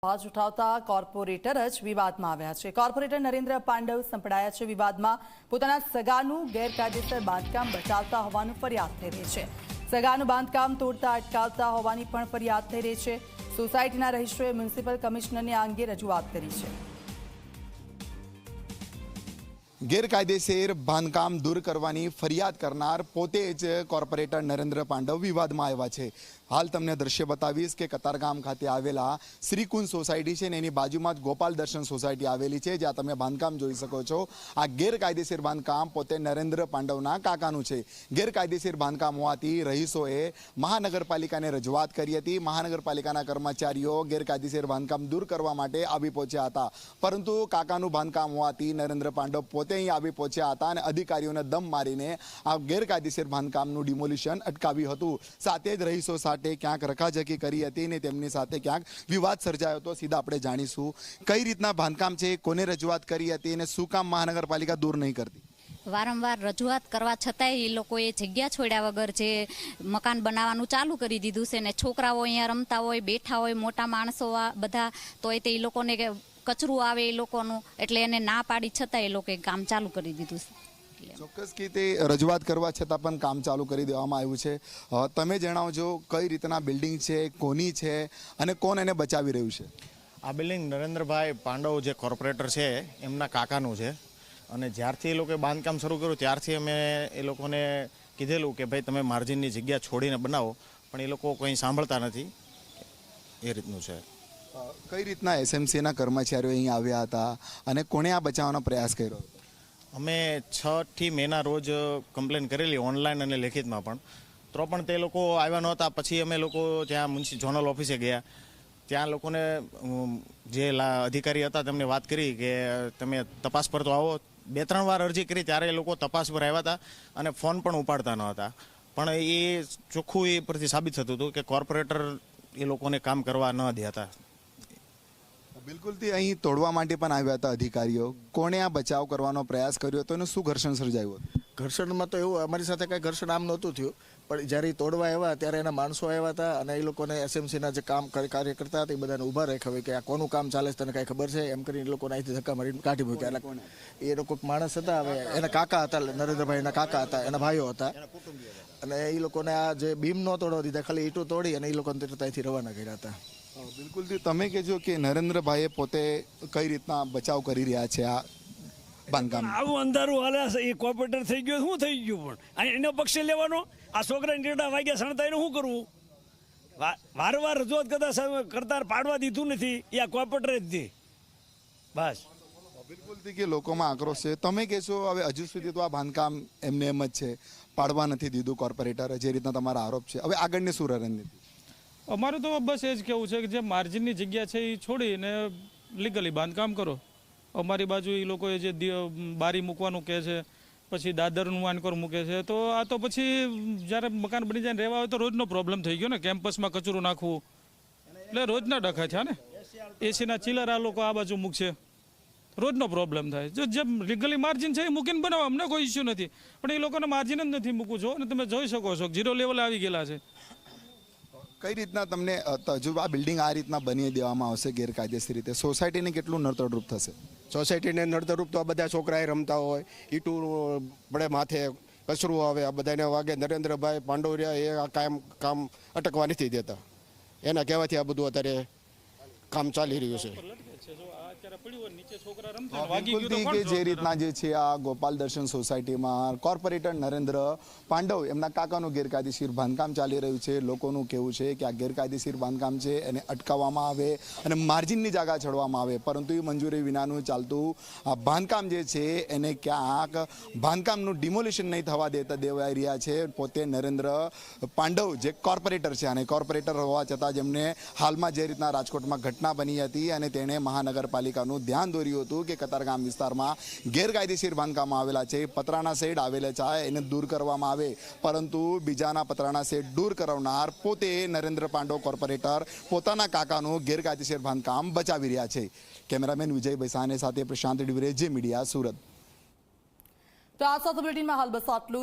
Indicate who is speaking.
Speaker 1: आवाज उठावता कोर्पोरेटर ज विवादमां આવ્યા છે। કોર્પોરેટર નરેન્દ્ર પાંડવ સંપડાયા છે વિવાદમાં। પોતાના સગાનું ગેરકાયદેસર બાંધકામ બચાવતા હોવાનું ફરિયાદ થઈ રહી છે। સગાનું બાંધકામ તોડતા અટકાવતા હોવાની પણ ફરિયાદ થઈ રહી છે। સોસાયટીના રહીશોએ મ્યુનિસિપલ કમિશનરને આ અંગે રજૂઆત કરી છે।
Speaker 2: ગેરકાયદેસર બાંધકામ દૂર કરવાની ફરિયાદ કરનાર પોતે જ કોર્પોરેટર નરેન્દ્ર પાંડવ વિવાદમાં આવ્યા છે। હાલ તમને દ્રશ્ય બતાવીશ કે કતારગામ ખાતે આવેલા શ્રીકુંજ સોસાયટી છે ને એની બાજુમાં જ ગોપાલ દર્શન સોસાયટી આવેલી છે, જ્યાં તમે બાંધકામ જોઈ શકો છો। આ ગેરકાયદેસર બાંધકામ પોતે નરેન્દ્ર પાંડવના કાકાનું છે। ગેરકાયદેસર બાંધકામ હોવાથી રહીશોએ મહાનગરપાલિકાને રજૂઆત કરી હતી। મહાનગરપાલિકાના કર્મચારીઓ ગેરકાયદેસર બાંધકામ દૂર કરવા માટે આવી પહોંચ્યા હતા, પરંતુ કાકાનું બાંધકામ હોવાથી નરેન્દ્ર પાંડવ પોતે અહીં આવી પહોંચ્યા હતા અને અધિકારીઓને દમ મારીને આ ગેરકાયદેસર બાંધકામનું ડિમોલિશન અટકાવ્યું હતું। સાથે જ રહીશો સાથે ક્યાંક રખાજકી કરી હતી ને તેમની સાથે ક્યાંક વિવાદ સર્જાયો હતો। સીધા આપણે જાણીશું કઈ રીતના બાંધકામ છે, કોને રજૂઆત કરી હતી અને શું કામ મહાનગરપાલિકા દૂર નહીં કરતી।
Speaker 3: વારંવાર રજૂઆત કરવા છતાંય એ લોકોએ જગ્યા છોડ્યા વગર જે મકાન બનાવવાનું ચાલુ કરી દીધું છે ને છોકરાઓ અહીંયા રમતા હોય, બેઠા હોય, મોટા માણસો બધા, તોય તે એ લોકોને કચરું આવે એ લોકોનું, એટલે એને ના પાડી છતાં એ લોકોએ કામ ચાલુ કરી દીધું છે।
Speaker 2: ચોક્કસ કે તે રજૂઆત કરવા છતાં પણ કામ ચાલુ કરી દેવામાં આવ્યું છે। તમે જણાવજો કઈ રીતના બિલ્ડિંગ છે, કોની છે અને કોણ એને બચાવી રહ્યું છે।
Speaker 4: આ બિલ્ડિંગ નરેન્દ્રભાઈ પાંડવ જે કોર્પોરેટર છે એમના કાકાનું છે અને જ્યારથી એ લોકોએ બાંધકામ શરૂ કર્યું ત્યારથી અમે એ લોકોને કીધેલું કે ભાઈ તમે માર્જિનની જગ્યા છોડીને બનાવો, પણ એ લોકો કંઈ સાંભળતા નથી, એ રીતનું છે।
Speaker 2: કઈ રીતના એસએમસીના કર્મચારીઓ અહીં આવ્યા હતા અને કોણે આ બચાવવાનો પ્રયાસ કર્યો?
Speaker 4: અમે 6 મેના રોજ કમ્પ્લેન કરેલી ઓનલાઈન અને લેખિતમાં પણ તે લોકો આવ્યા નહોતા। પછી અમે લોકો ત્યાં મ્યુનિસિપલ ઝોનલ ઓફિસે ગયા, ત્યાં લોકોને જે અધિકારી હતા તેમને વાત કરી કે તમે તપાસ પર તો આવો। 2-3 વાર અરજી કરી ત્યારે એ લોકો તપાસ પર આવ્યા હતા અને ફોન પણ ઉપાડતા ન હતા, પણ એ ચોખ્ખું એ પરથી સાબિત થતું હતું કે કોર્પોરેટર એ લોકોને કામ કરવા ન દેતા।
Speaker 2: બિલકુલથી અહીં તોડવા માટે પણ આવ્યા હતા અધિકારીઓ, કોણે આ બચાવ કરવાનો પ્રયાસ કર્યો હતો અને શું ઘર્ષણ સર્જાયું હતું?
Speaker 5: ઘર્ષણમાં તો એવું અમારી સાથે કાંઈ ઘર્ષણ આમ નહોતું થયું, પણ જ્યારે તોડવા આવ્યા ત્યારે એના માણસો આવ્યા હતા અને એ લોકોને એસએમસીના જે કાર્ય કરતા હતા એ બધાને ઊભા રાખ્યા હોય કે આ કોનું કામ ચાલે છે તને કાંઈ ખબર છે, એમ કરીને એ લોકોને અહીંથી ધક્કા મારીને કાઢી મૂક્યા। એ લોકો માણસ હતા, હવે એના કાકા હતા, નરેન્દ્રભાઈ એના કાકા હતા, એના ભાઈઓ હતા, અને એ લોકોને આ જે બીમ ન તોડવા દીધા, ખાલી ઈંટો તોડી અને એ લોકોને ત્યાંથી રવાના કર્યા હતા।
Speaker 2: બિલકુલથી તમે કહેજો કે નરેન્દ્રભાઈએ પોતે કઈ રીતના બચાવ કરી રહ્યા છે આ બાંધકામ?
Speaker 6: આવું અંધારું હાલે છે, એ કોર્પોરેટર થઈ ગયો, શું થઈ ગયું? પણ એનો પક્ષ લેવાનો, આ છોકરાને ટેટા વાગ્યા સણતા એનું શું કરવું? વારંવાર રજૂઆત કરતા પાડવા દીધું નથી, એ આ કોર્પોરેટર જ હતી બસ।
Speaker 2: બિલકુલથી કે લોકોમાં આક્રોશ છે। તમે કહેશો હવે હજુ સુધી તો આ બાંધકામ એમને એમ જ છે, પાડવા નથી દીધું કોર્પોરેટરે, જે રીતના તમારા આરોપ છે, હવે આગળની શું રણનીતિ?
Speaker 7: અમારું તો બસ એ જ કહેવું છે કે જે માર્જિનની જગ્યા છે એ છોડીને લીગલી બાંધકામ કરો। અમારી બાજુ એ લોકોએ જે બારી મૂકવાનું કહે છે, પછી દાદરનું વાનકોર મૂકે છે, તો આ તો પછી જ્યારે મકાન બની જાય રહેવા હોય તો રોજનો પ્રોબ્લેમ થઈ ગયો ને। કેમ્પસમાં કચરું નાખવું એટલે રોજના ડખા થયા ને। એસીના ચિલર આ લોકો આ બાજુ મૂકશે, રોજનો પ્રોબ્લેમ થાય। જો જે લીગલી માર્જિન છે એ મૂકીને બનાવો, અમને કોઈ ઇસ્યુ નથી, પણ એ લોકોને માર્જિન જ નથી મૂકવું છો અને તમે જોઈ શકો છો 0 લેવલે આવી ગયેલા છે।
Speaker 2: કઈ રીતના તમને જો આ બિલ્ડિંગ આ રીતના બની દેવામાં આવશે ગેરકાયદેસર રીતે, સોસાયટીને કેટલું નડતરરૂપ થશે?
Speaker 8: સોસાયટીને નડતરરૂપ તો આ બધા છોકરાએ રમતા હોય, ઈટું પડે માથે, કચરું આવે, આ બધાને વાગે। નરેન્દ્રભાઈ પાંડવરિયા એ આ કામ અટકવા નથી દેતા, એના કહેવાથી આ બધું અત્યારે કામ ચાલી રહ્યું છે।
Speaker 2: જે રીતના જે છે આ ગોપાલ દર્શન સોસાયટીમાં કોર્પોરેટર નરેન્દ્ર પાંડવ એમના કાકાનું ગેરકાયદેસર બાંધકામ ચાલી રહ્યું છે। લોકોનું કહેવું છે કે આ ગેરકાયદેસર બાંધકામ છે એને અટકાવવામાં આવે અને માર્જિનની જાગા ચડવામાં આવે, પરંતુ એ મંજૂરી વિનાનું ચાલતું આ બાંધકામ જે છે એને ક્યાંક બાંધકામનું ડિમોલિશન નહીં થવા દેવાઈ રહ્યા છે। પોતે નરેન્દ્ર પાંડવ જે કોર્પોરેટર છે અને કોર્પોરેટર હોવા છતાં જેમને હાલમાં જે રીતના રાજકોટમાં ઘટના બની હતી અને તેણે મહાનગરપાલિકાનું ધ્યાન દોર્યું હતું કે કતારગામ વિસ્તારમાં ગેરકાયદેસર બાંધકામ આવેલા છે, પતરાના શેડ આવેલા છે, એને દૂર કરવામાં આવે, પરંતુ બીજાના પતરાના શેડ દૂર કરાવનાર પોતે નરેન્દ્ર પાંડવ કોર્પોરેટર પોતાના કાકાનું ગેરકાયદેસર બાંધકામ બચાવી રહ્યા છે। કેમેરામેન વિજય બૈસાને સાથે પ્રશાંત ડિવરે, જે મીડિયા, સુરત।
Speaker 1: તો આ સાથે બુલેટિનમાં હાલ બસ આટલું।